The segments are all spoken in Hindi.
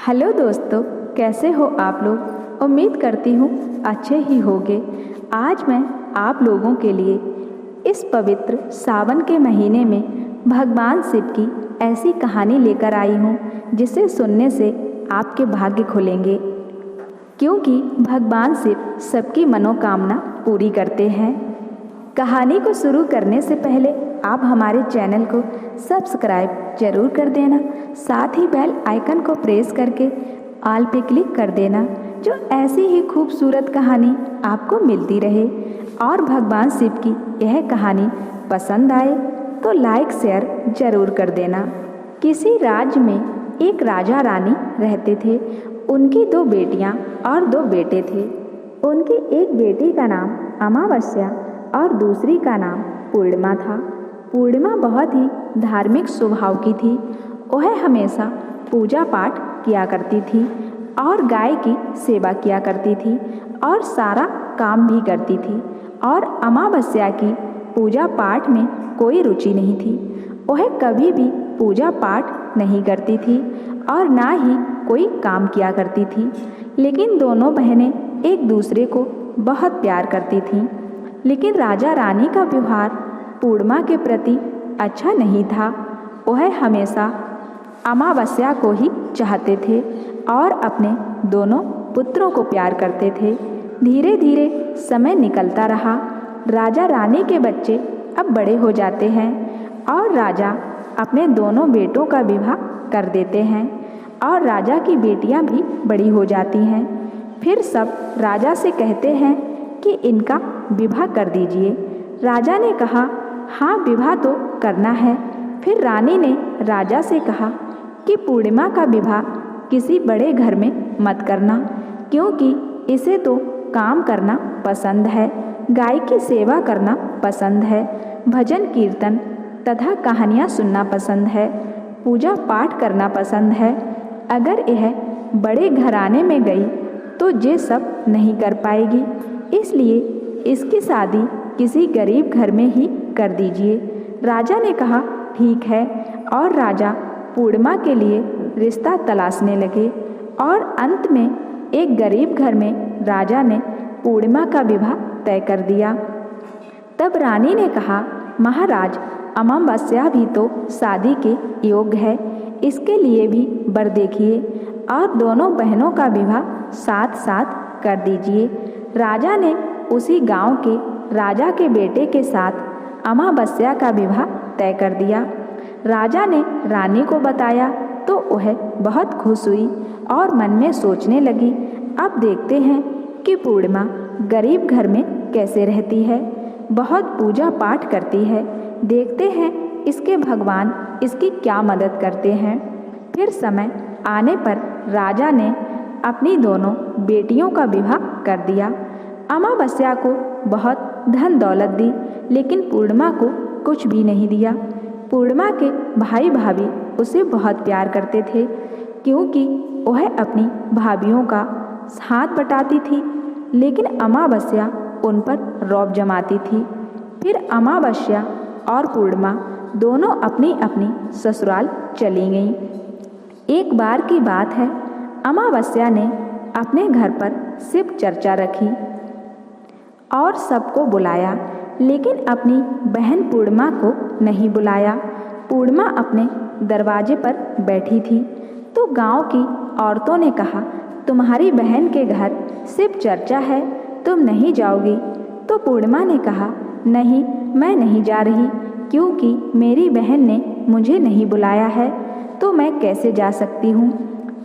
हेलो दोस्तों, कैसे हो आप लोग। उम्मीद करती हूँ अच्छे ही होंगे। आज मैं आप लोगों के लिए इस पवित्र सावन के महीने में भगवान शिव की ऐसी कहानी लेकर आई हूँ जिसे सुनने से आपके भाग्य खुलेंगे, क्योंकि भगवान शिव सबकी मनोकामना पूरी करते हैं। कहानी को शुरू करने से पहले आप हमारे चैनल को सब्सक्राइब जरूर कर देना, साथ ही बेल आइकन को प्रेस करके ऑल पे क्लिक कर देना, जो ऐसी ही खूबसूरत कहानी आपको मिलती रहे। और भगवान शिव की यह कहानी पसंद आए तो लाइक शेयर जरूर कर देना। किसी राज्य में एक राजा रानी रहते थे। उनकी 2 बेटियां और 2 बेटे थे। उनकी एक बेटी का नाम अमावस्या और दूसरी का नाम पूर्णिमा था। पूर्णिमा बहुत ही धार्मिक स्वभाव की थी। वह हमेशा पूजा पाठ किया करती थी और गाय की सेवा किया करती थी और सारा काम भी करती थी। और अमावस्या की पूजा पाठ में कोई रुचि नहीं थी। वह कभी भी पूजा पाठ नहीं करती थी और ना ही कोई काम किया करती थी। लेकिन दोनों बहनें एक दूसरे को बहुत प्यार करती थीं। लेकिन राजा रानी का व्यवहार पूर्णिमा के प्रति अच्छा नहीं था। वह हमेशा अमावस्या को ही चाहते थे और अपने दोनों पुत्रों को प्यार करते थे। धीरे धीरे समय निकलता रहा। राजा रानी के बच्चे अब बड़े हो जाते हैं और राजा अपने दोनों बेटों का विवाह कर देते हैं और राजा की बेटियां भी बड़ी हो जाती हैं। फिर सब राजा से कहते हैं कि इनका विवाह कर दीजिए। राजा ने कहा, हाँ विवाह तो करना है। फिर रानी ने राजा से कहा कि पूर्णिमा का विवाह किसी बड़े घर में मत करना, क्योंकि इसे तो काम करना पसंद है, गाय की सेवा करना पसंद है, भजन कीर्तन तथा कहानियाँ सुनना पसंद है, पूजा पाठ करना पसंद है। अगर यह बड़े घराने में गई तो ये सब नहीं कर पाएगी, इसलिए इसकी शादी किसी गरीब घर में ही कर दीजिए। राजा ने कहा, ठीक है। और राजा पूर्णिमा के लिए रिश्ता तलाशने लगे और अंत में एक गरीब घर में राजा ने पूर्णिमा का विवाह तय कर दिया। तब रानी ने कहा, महाराज अमावस्या भी तो शादी के योग्य है, इसके लिए भी वर देखिए और दोनों बहनों का विवाह साथ साथ कर दीजिए। राजा ने उसी गांव के राजा के बेटे के साथ अमावस्या का विवाह तय कर दिया। राजा ने रानी को बताया तो वह बहुत खुश हुई और मन में सोचने लगी, अब देखते हैं कि पूर्णिमा गरीब घर में कैसे रहती है, बहुत पूजा पाठ करती है, देखते हैं इसके भगवान इसकी क्या मदद करते हैं। फिर समय आने पर राजा ने अपनी दोनों बेटियों का विवाह कर दिया। अमावस्या को बहुत धन दौलत दी, लेकिन पूर्णिमा को कुछ भी नहीं दिया। पूर्णिमा के भाई भाभी उसे बहुत प्यार करते थे, क्योंकि वह अपनी भाभियों का हाथ बटाती थी, लेकिन अमावस्या उन पर रौब जमाती थी। फिर अमावस्या और पूर्णिमा दोनों अपनी अपनी ससुराल चली गईं। एक बार की बात है, अमावस्या ने अपने घर पर शिव चर्चा रखी और सबको बुलाया, लेकिन अपनी बहन पूर्णिमा को नहीं बुलाया। पूर्णिमा अपने दरवाजे पर बैठी थी तो गांव की औरतों ने कहा, तुम्हारी बहन के घर शिव चर्चा है, तुम नहीं जाओगी? तो पूर्णिमा ने कहा, नहीं मैं नहीं जा रही, क्योंकि मेरी बहन ने मुझे नहीं बुलाया है, तो मैं कैसे जा सकती हूँ।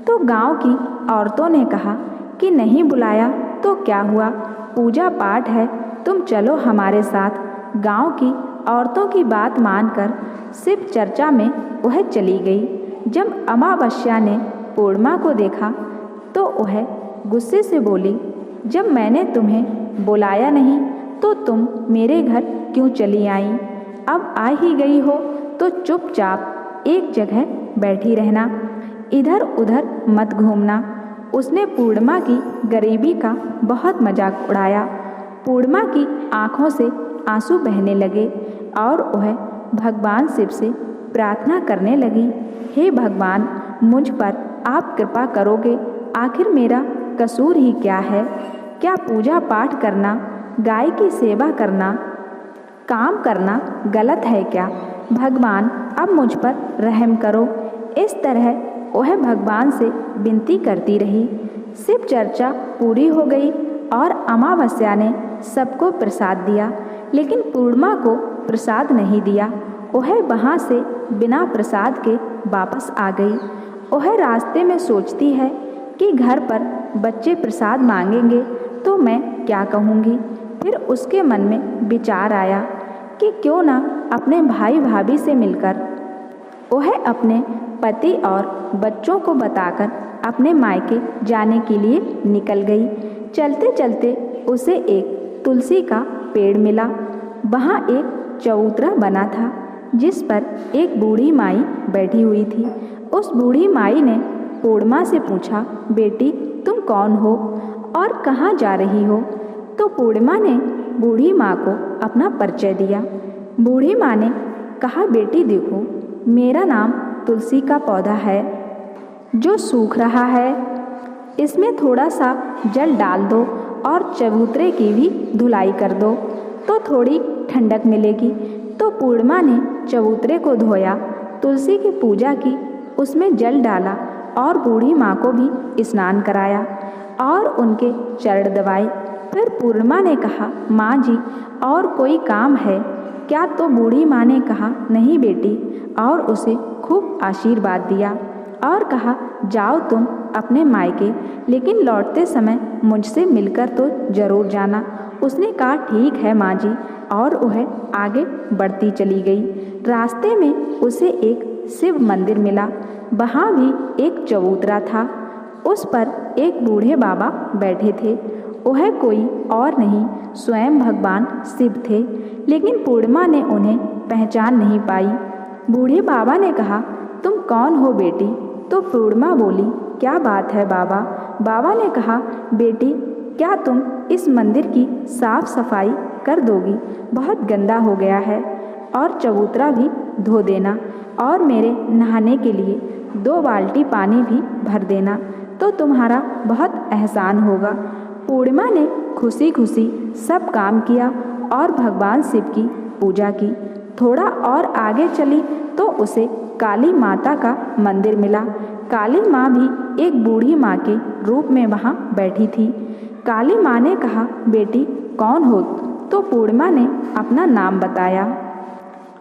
तो गांव की औरतों ने कहा कि नहीं बुलाया तो क्या हुआ, पूजा पाठ है, तुम चलो हमारे साथ। गांव की औरतों की बात मानकर शिव चर्चा में वह चली गई। जब अमावस्या ने पूर्णिमा को देखा तो वह गुस्से से बोली, जब मैंने तुम्हें बुलाया नहीं तो तुम मेरे घर क्यों चली आई? अब आ ही गई हो तो चुपचाप एक जगह बैठी रहना, इधर उधर मत घूमना। उसने पूर्णिमा की गरीबी का बहुत मजाक उड़ाया। पूर्णिमा की आंखों से आंसू बहने लगे और वह भगवान शिव से प्रार्थना करने लगी, हे भगवान, मुझ पर आप कृपा करोगे। आखिर मेरा कसूर ही क्या है? क्या पूजा पाठ करना, गाय की सेवा करना, काम करना गलत है क्या? भगवान अब मुझ पर रहम करो। इस तरह वह भगवान से विनती करती रही। शिव चर्चा पूरी हो गई और अमावस्या ने सबको प्रसाद दिया, लेकिन पूर्णिमा को प्रसाद नहीं दिया। वह वहाँ से बिना प्रसाद के वापस आ गई। वह रास्ते में सोचती है कि घर पर बच्चे प्रसाद मांगेंगे तो मैं क्या कहूँगी। फिर उसके मन में विचार आया कि क्यों ना अपने भाई भाभी से मिलकर वह अपने पति और बच्चों को बताकर अपने मायके जाने के लिए निकल गई। चलते चलते उसे एक तुलसी का पेड़ मिला। वहाँ एक चबूतरा बना था जिस पर एक बूढ़ी माई बैठी हुई थी। उस बूढ़ी माई ने पूर्णिमा से पूछा, बेटी तुम कौन हो और कहाँ जा रही हो? तो पूर्णिमा ने बूढ़ी माँ को अपना परिचय दिया। बूढ़ी माँ ने कहा, बेटी देखो, मेरा नाम तुलसी का पौधा है जो सूख रहा है। इसमें थोड़ा सा जल डाल दो और चबूतरे की भी धुलाई कर दो तो थोड़ी ठंडक मिलेगी। तो पूर्णिमा ने चबूतरे को धोया, तुलसी की पूजा की, उसमें जल डाला और बूढ़ी माँ को भी स्नान कराया और उनके चरण दबाए। फिर पूर्णिमा ने कहा, माँ जी और कोई काम है क्या? तो बूढ़ी माँ ने कहा, नहीं बेटी, और उसे खूब आशीर्वाद दिया और कहा, जाओ तुम अपने मायके, लेकिन लौटते समय मुझसे मिलकर तो जरूर जाना। उसने कहा, ठीक है माँ जी, और वह आगे बढ़ती चली गई। रास्ते में उसे एक शिव मंदिर मिला। वहाँ भी एक चबूतरा था। उस पर एक बूढ़े बाबा बैठे थे। वह कोई और नहीं, स्वयं भगवान शिव थे, लेकिन पूर्णिमा ने उन्हें पहचान नहीं पाई। बूढ़े बाबा ने कहा, तुम कौन हो बेटी? तो पूर्णिमा बोली, क्या बात है बाबा? बाबा ने कहा, बेटी क्या तुम इस मंदिर की साफ सफाई कर दोगी? बहुत गंदा हो गया है, और चबूतरा भी धो देना और मेरे नहाने के लिए 2 बाल्टी पानी भी भर देना तो तुम्हारा बहुत एहसान होगा। पूर्णिमा ने खुशी खुशी सब काम किया और भगवान शिव की पूजा की। थोड़ा और आगे चली तो उसे काली माता का मंदिर मिला। काली माँ भी एक बूढ़ी माँ के रूप में वहाँ बैठी थी। काली माँ ने कहा, बेटी कौन हो? तो पूर्णिमा ने अपना नाम बताया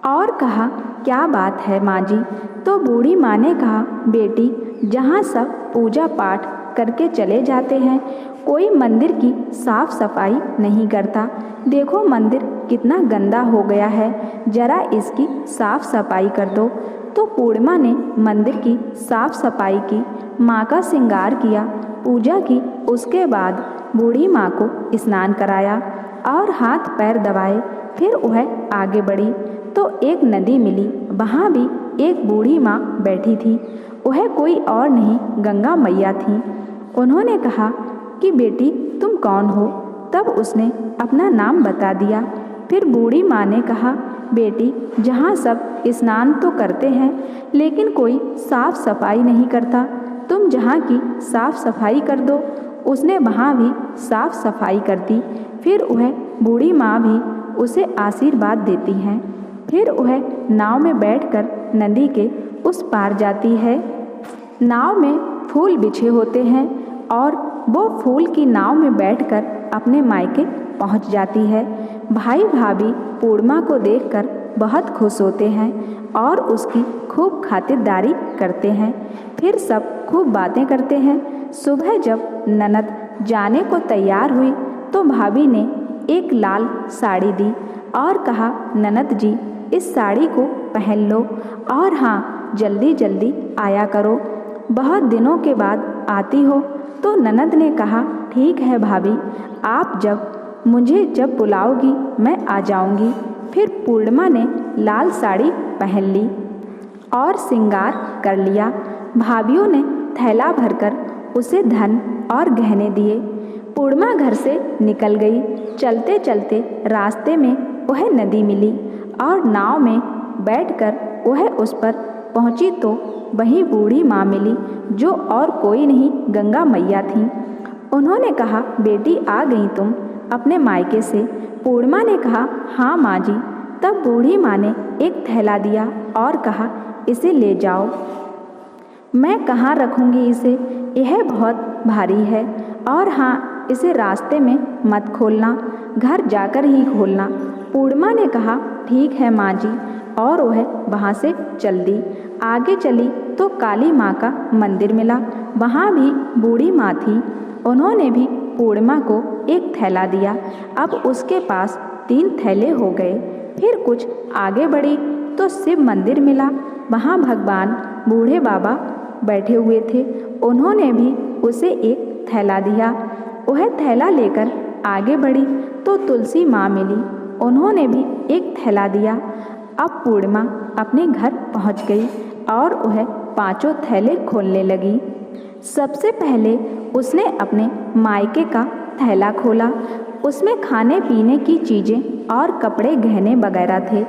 और कहा, क्या बात है माँ जी? तो बूढ़ी माँ ने कहा, बेटी जहाँ सब पूजा पाठ करके चले जाते हैं, कोई मंदिर की साफ सफाई नहीं करता। देखो मंदिर कितना गंदा हो गया है, जरा इसकी साफ सफाई कर दो। तो पूर्णिमा ने मंदिर की साफ सफाई की, माँ का श्रृंगार किया, पूजा की। उसके बाद बूढ़ी माँ को स्नान कराया और हाथ पैर दबाए। फिर वह आगे बढ़ी तो एक नदी मिली। वहाँ भी एक बूढ़ी माँ बैठी थी। वह कोई और नहीं, गंगा मैया थी। उन्होंने कहा कि बेटी तुम कौन हो? तब उसने अपना नाम बता दिया। फिर बूढ़ी माँ ने कहा, बेटी जहाँ सब स्नान तो करते हैं लेकिन कोई साफ सफाई नहीं करता, तुम जहाँ की साफ सफाई कर दो। उसने वहाँ भी साफ सफाई कर दी। फिर वह बूढ़ी माँ भी उसे आशीर्वाद देती हैं। फिर वह नाव में बैठकर नदी के उस पार जाती है। नाव में फूल बिछे होते हैं और वो फूल की नाव में बैठकर अपने मायके पहुंच जाती है। भाई भाभी पूर्णिमा को देखकर बहुत खुश होते हैं और उसकी खूब खातिरदारी करते हैं। फिर सब खूब बातें करते हैं। सुबह जब ननद जाने को तैयार हुई तो भाभी ने एक लाल साड़ी दी और कहा, ननद जी इस साड़ी को पहन लो और हाँ जल्दी जल्दी आया करो, बहुत दिनों के बाद आती हो। तो ननद ने कहा, ठीक है भाभी, आप मुझे जब बुलाओगी मैं आ जाऊंगी। फिर पूर्णिमा ने लाल साड़ी पहन ली और श्रृंगार कर लिया। भाभियों ने थैला भरकर उसे धन और गहने दिए। पूर्णिमा घर से निकल गई। चलते चलते रास्ते में वह नदी मिली और नाव में बैठकर वह उस पर पहुंची तो वहीं बूढ़ी माँ मिली, जो और कोई नहीं गंगा मैया थीं। उन्होंने कहा, बेटी आ गई तुम अपने मायके से? पूर्णिमा ने कहा, हाँ माँ जी। तब बूढ़ी माँ ने एक थैला दिया और कहा, इसे ले जाओ। मैं कहाँ रखूँगी इसे, यह बहुत भारी है, और हाँ, इसे रास्ते में मत खोलना, घर जाकर ही खोलना। पूर्णिमा ने कहा, ठीक है माँ जी, और वह वहाँ से चल दी। आगे चली तो काली माँ का मंदिर मिला, वहाँ भी बूढ़ी माँ थी। उन्होंने भी पूर्णिमा को एक थैला दिया। अब उसके पास 3 थैले हो गए। फिर कुछ आगे बढ़ी तो शिव मंदिर मिला, वहाँ भगवान बूढ़े बाबा बैठे हुए थे। उन्होंने भी उसे एक थैला दिया। वह थैला लेकर आगे बढ़ी तो तुलसी माँ मिली, उन्होंने भी एक थैला दिया। अब पूर्णिमा अपने घर पहुँच गई और वह 5 थैले खोलने लगी। सबसे पहले उसने अपने मायके का थैला खोला। उसमें खाने पीने की चीज़ें और कपड़े गहने वगैरह थे।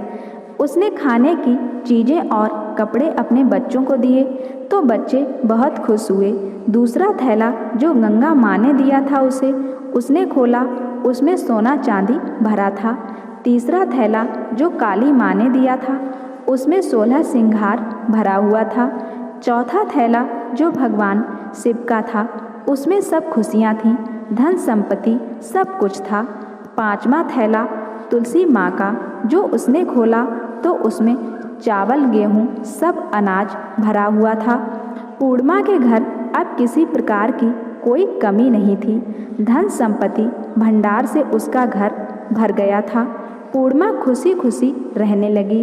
उसने खाने की चीज़ें और कपड़े अपने बच्चों को दिए तो बच्चे बहुत खुश हुए। दूसरा थैला जो गंगा माँ ने दिया था उसने खोला, उसमें सोना चांदी भरा था। तीसरा थैला जो काली माँ ने दिया था उसमें 16 सिंगार भरा हुआ था। चौथा थैला जो भगवान शिव का था उसमें सब खुशियाँ थीं, धन संपत्ति सब कुछ था। 5वां थैला तुलसी माँ का जो उसने खोला तो उसमें चावल गेहूँ सब अनाज भरा हुआ था। पूर्णिमा के घर अब किसी प्रकार की कोई कमी नहीं थी। धन संपत्ति भंडार से उसका घर भर गया था। पूर्णिमा खुशी खुशी रहने लगी।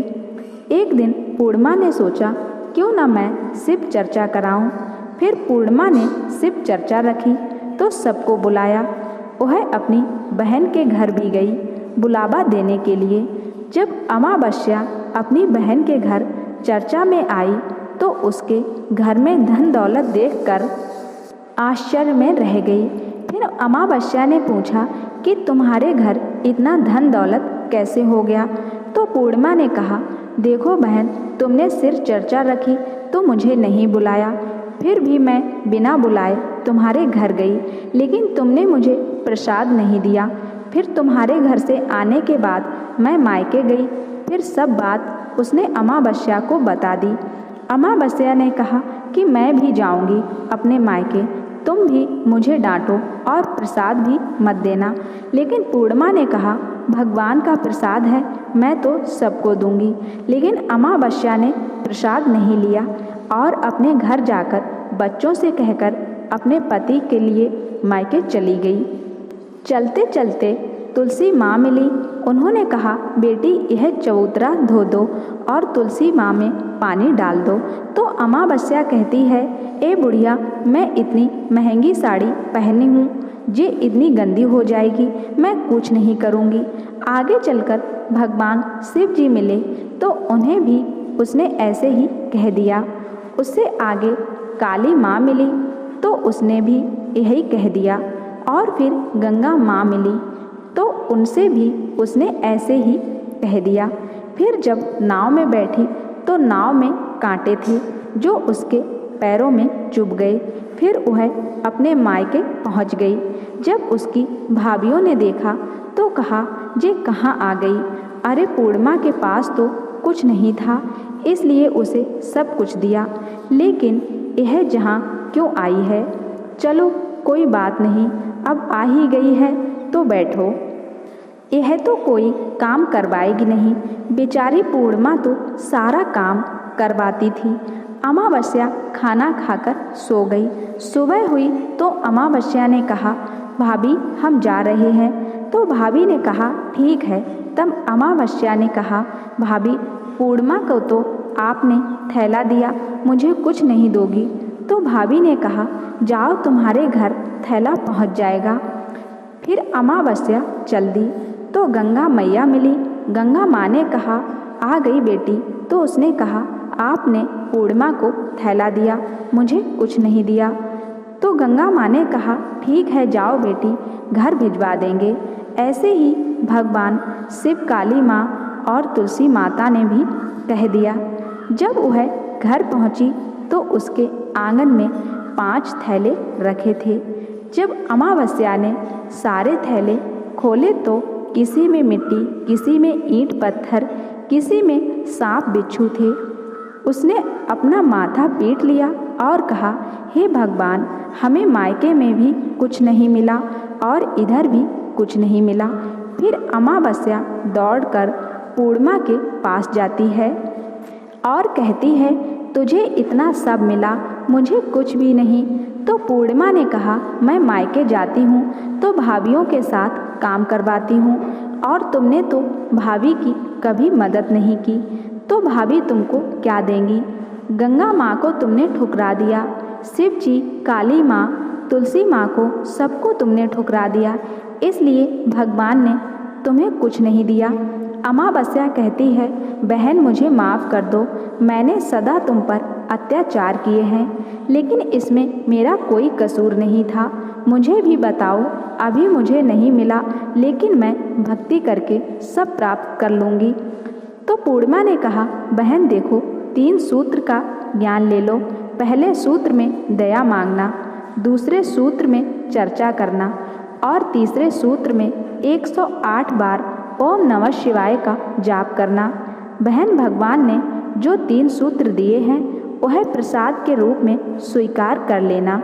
एक दिन पूर्णिमा ने सोचा, क्यों ना मैं शिव चर्चा कराऊं। फिर पूर्णिमा ने शिव चर्चा रखी तो सबको बुलाया। वह अपनी बहन के घर भी गई बुलावा देने के लिए। जब अमावस्या अपनी बहन के घर चर्चा में आई तो उसके घर में धन दौलत देखकर आश्चर्य में रह गई। फिर अमावस्या ने पूछा कि तुम्हारे घर इतना धन दौलत कैसे हो गया? तो पूर्णिमा ने कहा, देखो बहन, तुमने सिर्फ चर्चा रखी तो मुझे नहीं बुलाया, फिर भी मैं बिना बुलाए तुम्हारे घर गई, लेकिन तुमने मुझे प्रसाद नहीं दिया। फिर तुम्हारे घर से आने के बाद मैं मायके गई, फिर सब बात उसने अमावस्या को बता दी। अमावस्या ने कहा कि मैं भी जाऊंगी अपने मायके, तुम भी मुझे डांटो और प्रसाद भी मत देना। लेकिन पूर्णिमा ने कहा, भगवान का प्रसाद है, मैं तो सबको दूंगी। लेकिन अमावस्या ने प्रसाद नहीं लिया और अपने घर जाकर बच्चों से कहकर अपने पति के लिए मायके चली गई। चलते चलते तुलसी माँ मिली। उन्होंने कहा, बेटी यह चबूतरा धो दो और तुलसी माँ में पानी डाल दो। तो अमावस्या कहती है, ए बुढ़िया, मैं इतनी महंगी साड़ी पहनी हूँ, ये इतनी गंदी हो जाएगी, मैं कुछ नहीं करूँगी। आगे चलकर भगवान शिव जी मिले तो उन्हें भी उसने ऐसे ही कह दिया। उससे आगे काली माँ मिली तो उसने भी यही कह दिया। और फिर गंगा माँ मिली तो उनसे भी उसने ऐसे ही कह दिया। फिर जब नाव में बैठी तो नाव में कांटे थे जो उसके पैरों में चुभ गए। फिर वह अपने मायके पहुंच गई। जब उसकी भाभियों ने देखा तो कहा, ये कहाँ आ गई? अरे पूर्णिमा के पास तो कुछ नहीं था, इसलिए उसे सब कुछ दिया, लेकिन यह यहाँ क्यों आई है? चलो कोई बात नहीं, अब आ ही गई है तो बैठो। यह तो कोई काम करवाएगी नहीं। बेचारी पूर्णिमा तो सारा काम करवाती थी। अमावस्या खाना खाकर सो गई। सुबह हुई तो अमावस्या ने कहा, भाभी हम जा रहे हैं। तो भाभी ने कहा, ठीक है। तब अमावस्या ने कहा, भाभी पूर्णिमा को तो आपने थैला दिया, मुझे कुछ नहीं दोगी? तो भाभी ने कहा, जाओ तुम्हारे घर थैला पहुंच जाएगा। फिर अमावस्या चल दी तो गंगा मैया मिली। गंगा माँ ने कहा, आ गई बेटी। तो उसने कहा, आपने पूर्णिमा को थैला दिया, मुझे कुछ नहीं दिया। तो गंगा माँ ने कहा, ठीक है जाओ बेटी, घर भिजवा देंगे। ऐसे ही भगवान शिव, काली माँ और तुलसी माता ने भी कह दिया। जब वह घर पहुँची तो उसके आंगन में 5 थैले रखे थे। जब अमावस्या ने सारे थैले खोले तो किसी में मिट्टी, किसी में ईंट पत्थर, किसी में सांप बिच्छू थे। उसने अपना माथा पीट लिया और कहा, हे भगवान, हमें मायके में भी कुछ नहीं मिला और इधर भी कुछ नहीं मिला। फिर अमावस्या दौड़कर पूर्णिमा के पास जाती है और कहती है, तुझे इतना सब मिला, मुझे कुछ भी नहीं। तो पूर्णिमा ने कहा, मैं मायके जाती हूँ तो भाभियों के साथ काम करवाती हूँ और तुमने तो भाभी की कभी मदद नहीं की, तो भाभी तुमको क्या देंगी? गंगा माँ को तुमने ठुकरा दिया, शिव जी, काली माँ, तुलसी माँ को सबको तुमने ठुकरा दिया, इसलिए भगवान ने तुम्हें कुछ नहीं दिया। अमावस्या कहती है, बहन मुझे माफ़ कर दो, मैंने सदा तुम पर अत्याचार किए हैं, लेकिन इसमें मेरा कोई कसूर नहीं था। मुझे भी बताओ, अभी मुझे नहीं मिला, लेकिन मैं भक्ति करके सब प्राप्त कर लूँगी। तो पूर्णिमा ने कहा, बहन देखो, 3 सूत्र का ज्ञान ले लो। पहले सूत्र में दया मांगना, दूसरे सूत्र में चर्चा करना और तीसरे सूत्र में 108 बार ओम नमः शिवाय का जाप करना। बहन, भगवान ने जो 3 सूत्र दिए हैं वह प्रसाद के रूप में स्वीकार कर लेना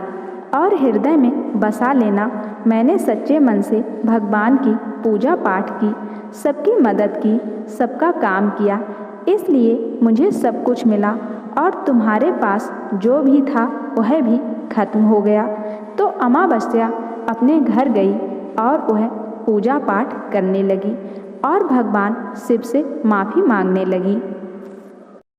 और हृदय में बसा लेना। मैंने सच्चे मन से भगवान की पूजा पाठ की, सबकी मदद की, सबका काम किया, इसलिए मुझे सब कुछ मिला और तुम्हारे पास जो भी था वह भी खत्म हो गया। तो अमावस्या अपने घर गई और वह पूजा पाठ करने लगी और भगवान शिव से माफ़ी मांगने लगी।